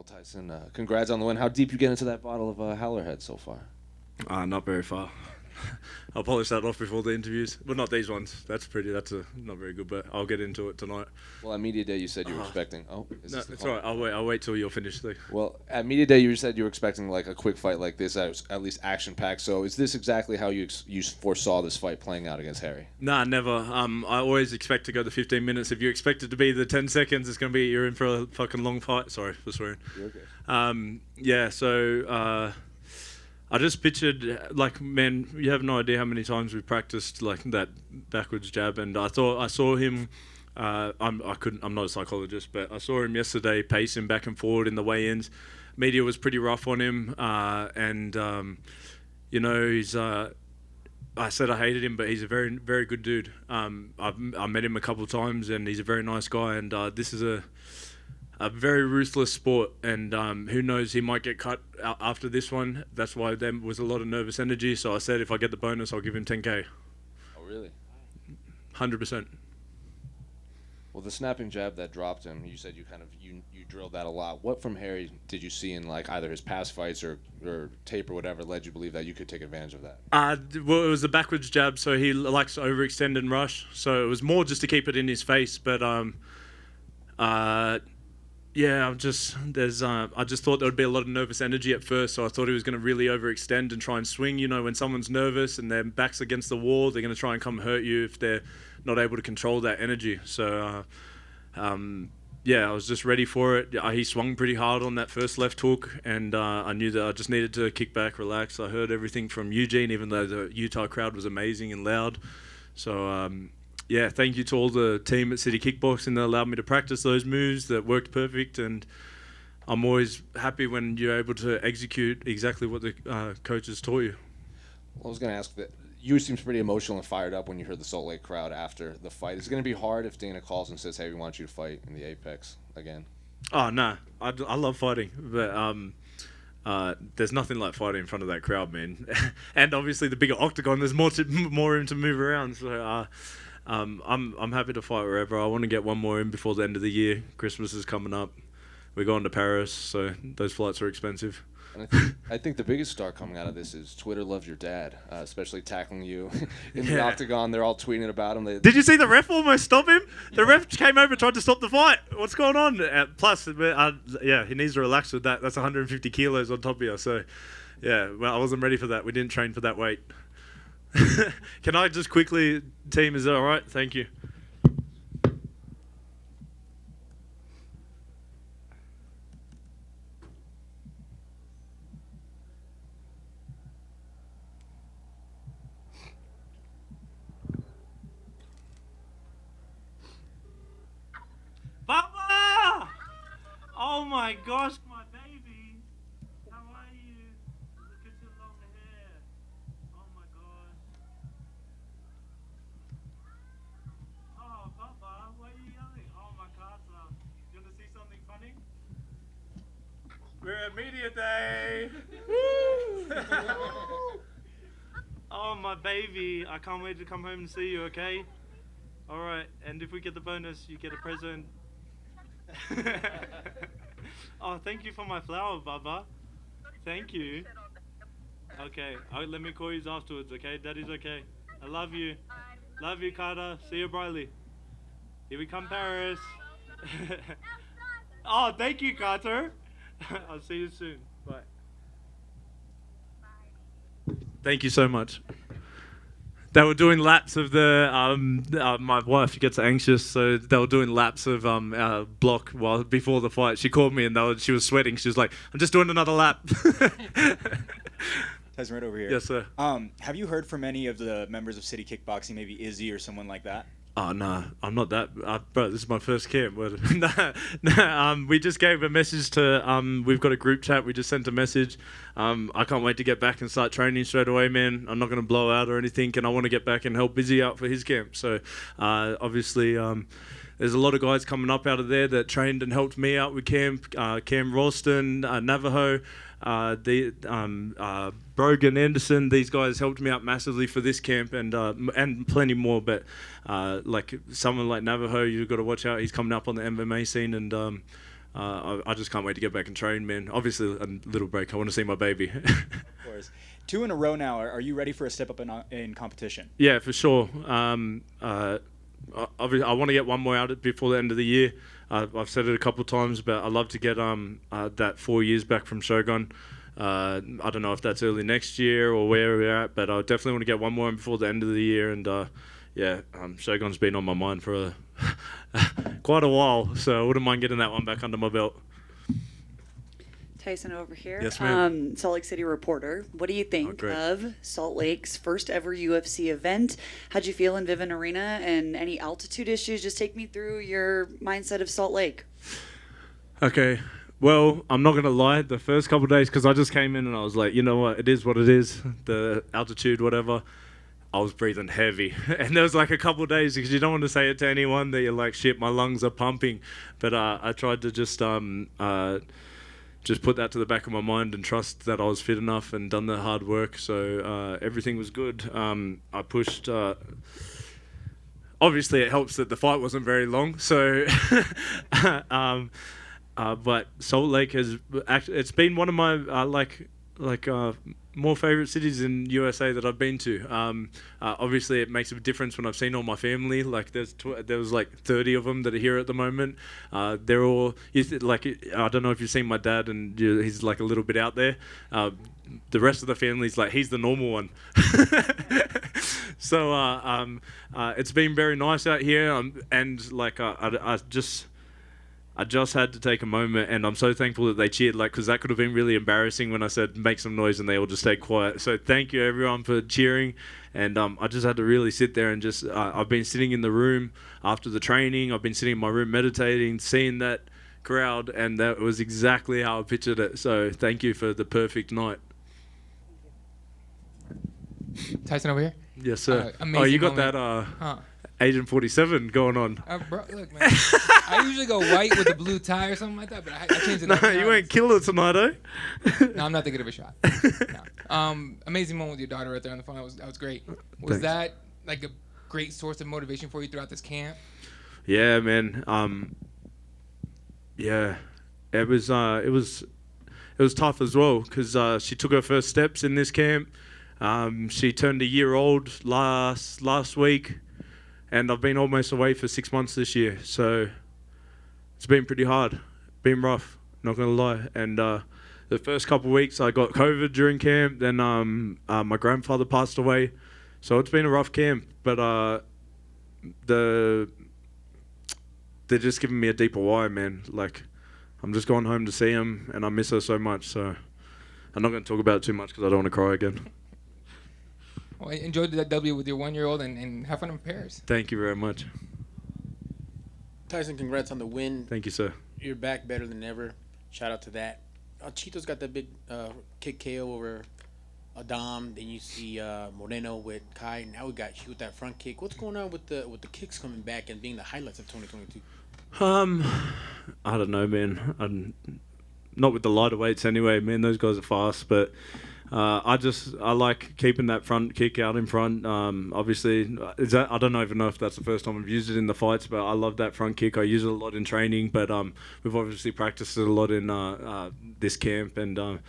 Well, Tyson, congrats on the win. How deep you get into that bottle of Hallerhead so far? Not very far. I'll polish that off before the interviews. But not these ones. That's not very good, but I'll get into it tonight. Well, at Media Day, you said you were expecting... Oh, is No, this the it's phone? all right. I'll wait till you're finished. Though. Well, at Media Day, you said you were expecting like a quick fight like this, at least action-packed. So is this exactly how you foresaw this fight playing out against Harry? Nah, never. I always expect to go the 15 minutes. If you expect it to be the 10 seconds, it's going to be you're in for a fucking long fight. Sorry for swearing. You're okay. Yeah, so... I just pictured, like, man, you have no idea how many times we practiced, like, that backwards jab, and I saw him, I'm not a psychologist, but I saw him yesterday pacing back and forward in the weigh-ins. Media was pretty rough on him, he's, I said I hated him, but he's a very, very good dude. I met him a couple of times, and he's a very nice guy, and this is a very ruthless sport, and who knows, he might get cut after this one. That's why there was a lot of nervous energy, so I said if I get the bonus, I'll give him 10K. Oh, really? 100%. Well, the snapping jab that dropped him, you said you drilled that a lot. What from Harry did you see in like either his past fights or tape or whatever led you to believe that you could take advantage of that? Well, it was the backwards jab, so he likes to overextend and rush, so it was more just to keep it in his face, but yeah, I just thought there would be a lot of nervous energy at first, so I thought he was going to really overextend and try and swing. You know, when someone's nervous and their back's against the wall, they're going to try and come hurt you if they're not able to control that energy. So, yeah, I was just ready for it. He swung pretty hard on that first left hook, and I knew that I just needed to kick back, relax. I heard everything from Eugene, even though the Utah crowd was amazing and loud. So, yeah, thank you to all the team at City Kickboxing that allowed me to practice those moves that worked perfect, and I'm always happy when you're able to execute exactly what the coaches taught you. Well, I was going to ask that you seems pretty emotional and fired up when you heard the Salt Lake crowd after the fight. Is it going to be hard if Dana calls and says, hey, we want you to fight in the Apex again? Oh, no. I love fighting, but there's nothing like fighting in front of that crowd, man. And obviously the bigger octagon, there's more room to move around, so... I'm happy to fight wherever. I want to get one more in before the end of the year. Christmas is coming up. We're going to Paris, so those flights are expensive. And I think the biggest star coming out of this is Twitter loves your dad, especially tackling you in the octagon. They're all tweeting about him. Did you see the ref almost stop him? The ref came over and tried to stop the fight. What's going on? Plus, yeah, he needs to relax with that. That's 150 kilos on top of you. So, yeah, well, I wasn't ready for that. We didn't train for that weight. Can I just quickly, team, is that all right? Thank you. Papa! Oh my gosh, my baby. How are you? Look at your long hair. Oh my gosh. Oh, Papa, why are you yelling? Oh my Carter. You want to see something funny? We're at Media Day. Oh my baby, I can't wait to come home and see you, okay? Alright, and if we get the bonus, you get a present. Oh, thank you for my flower, Baba. Thank you. Okay, let me call you afterwards, okay? Daddy's okay. I love you. Love you, Carter. See you, Briley. Here we come, Paris. Oh, thank you, Carter. I'll see you soon. Bye. Thank you so much. They were doing laps of the my wife gets anxious, so they were doing laps of block before the fight. She called me and she was sweating. She was like, "I'm just doing another lap." Tyson, right over here. Yes, sir. Have you heard from any of the members of City Kickboxing, maybe Izzy or someone like that? Oh, no, I'm not that. Bro, this is my first camp. But we just gave a message to, we've got a group chat. We just sent a message. I can't wait to get back and start training straight away, man. I'm not going to blow out or anything, and I want to get back and help Izzy out for his camp. So, obviously, there's a lot of guys coming up out of there that trained and helped me out with camp. Cam Ralston, Navajo, Brogan Anderson. These guys helped me out massively for this camp, and plenty more. But like someone like Navajo, you've got to watch out. He's coming up on the MMA scene, and I just can't wait to get back and train, man. Obviously, a little break. I want to see my baby. Of course. 2 in a row now. Are you ready for a step up in competition? Yeah, for sure. Obviously, I want to get one more out before the end of the year. I've said it a couple of times, but I'd love to get that 4 years back from Shogun. I don't know if that's early next year or where we're at, but I definitely want to get one more in before the end of the year. And Shogun's been on my mind for quite a while, so I wouldn't mind getting that one back under my belt. Tyson over here. Yes, ma'am. Salt Lake City reporter. What do you think of Salt Lake's first ever UFC event? How'd you feel in Vivint Arena, and any altitude issues? Just take me through your mindset of Salt Lake. Okay. Well, I'm not going to lie. The first couple of days, because I just came in and I was like, you know what? It is what it is. The altitude, whatever. I was breathing heavy. And there was like a couple of days, because you don't want to say it to anyone that you're like, shit, my lungs are pumping. But I tried to just put that to the back of my mind and trust that I was fit enough and done the hard work. So everything was good. I pushed. Obviously, it helps that the fight wasn't very long. So, but Salt Lake it's been one of my more favorite cities in USA that I've been to. Obviously, it makes a difference when I've seen all my family. Like there was like 30 of them that are here at the moment. They're all I don't know if you've seen my dad, and he's like a little bit out there. The rest of the family's like he's the normal one. So it's been very nice out here, and like I just had to take a moment, and I'm so thankful that they cheered, because that could have been really embarrassing when I said make some noise and they all just stayed quiet. So thank you everyone for cheering, and I just had to really sit there and just I've been sitting in the room after the training. I've been sitting in my room meditating, seeing that crowd, and that was exactly how I pictured it. So thank you for the perfect night. Tyson over here. Yes, sir. Amazing you got moment. that Agent 47 going on. Bro, look, man. I usually go white with a blue tie or something like that, but I changed it No, up. you ain't killer tonight, eh? No, I'm not thinking of a shot. No. Amazing moment with your daughter right there on the phone. That was great. Was Thanks. that like a great source of motivation for you throughout this camp? Yeah, man. Yeah, it was tough as well, because she took her first steps in this camp. She turned a year old last week, and I've been almost away for 6 months this year. So it's been pretty hard, been rough, not gonna lie. And the first couple of weeks I got COVID during camp. Then my grandfather passed away, so it's been a rough camp. But they're just giving me a deeper why, man. Like, I'm just going home to see him, and I miss her so much. So I'm not going to talk about it too much because I don't want to cry again. Well, enjoy that W with your 1-year-old and have fun in Paris. Thank you very much. Tyson, congrats on the win. Thank you, sir. You're back better than ever. Shout out to that. Chito's got that big kick KO over Adam. Then you see Moreno with Kai. Now we got you with that front kick. What's going on with the kicks coming back and being the highlights of 2022? I don't know, man. Not with the lighter weights anyway, man. Those guys are fast, but I like keeping that front kick out in front. Obviously, I don't even know if that's the first time I've used it in the fights, but I love that front kick. I use it a lot in training, but we've obviously practiced it a lot in this camp. And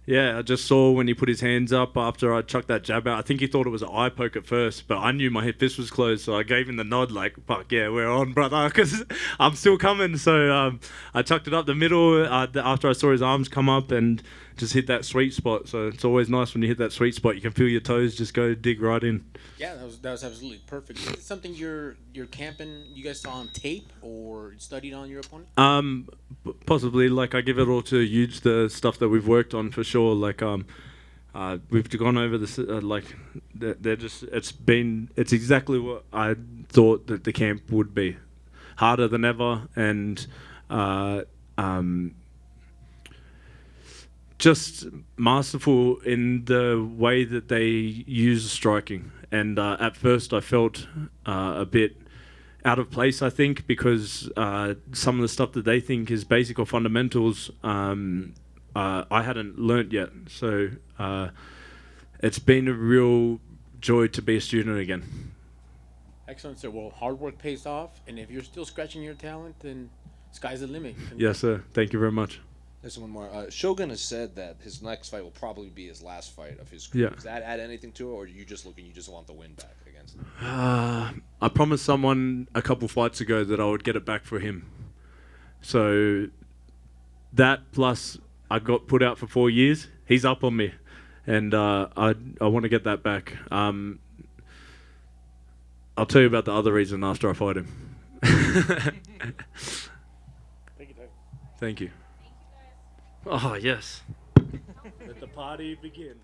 yeah, I just saw when he put his hands up after I chucked that jab out. I think he thought it was an eye poke at first, but I knew my fist was closed, so I gave him the nod like, fuck yeah, we're on, brother, because I'm still coming. So I chucked it up the middle after I saw his arms come up and just hit that sweet spot. So it's always nice when you hit that sweet spot. You can feel your toes just go dig right in. Yeah, that was absolutely perfect. Is it something you're camping, you guys saw on tape or studied on your opponent? Possibly. Like, I give it all to use the stuff that we've worked on for sure. Like we've gone over this. They're just. It's exactly what I thought that the camp would be. Harder than ever, and just masterful in the way that they use striking. And at first I felt a bit out of place, I think, because some of the stuff that they think is basic or fundamentals, I hadn't learnt yet. So it's been a real joy to be a student again. Excellent, sir. Well, hard work pays off, and if you're still scratching your talent, then Sky's the limit. Yes, sir. Thank you very much. There's one more. Shogun has said that his next fight will probably be his last fight of his career. Yeah. Does that add anything to it, or are you just looking? You just want the win back against him? I promised someone a couple fights ago that I would get it back for him. So that plus I got put out for 4 years. He's up on me, and I want to get that back. I'll tell you about the other reason after I fight him. Thank you, Tyson. Thank you. Oh yes. Let the party begin.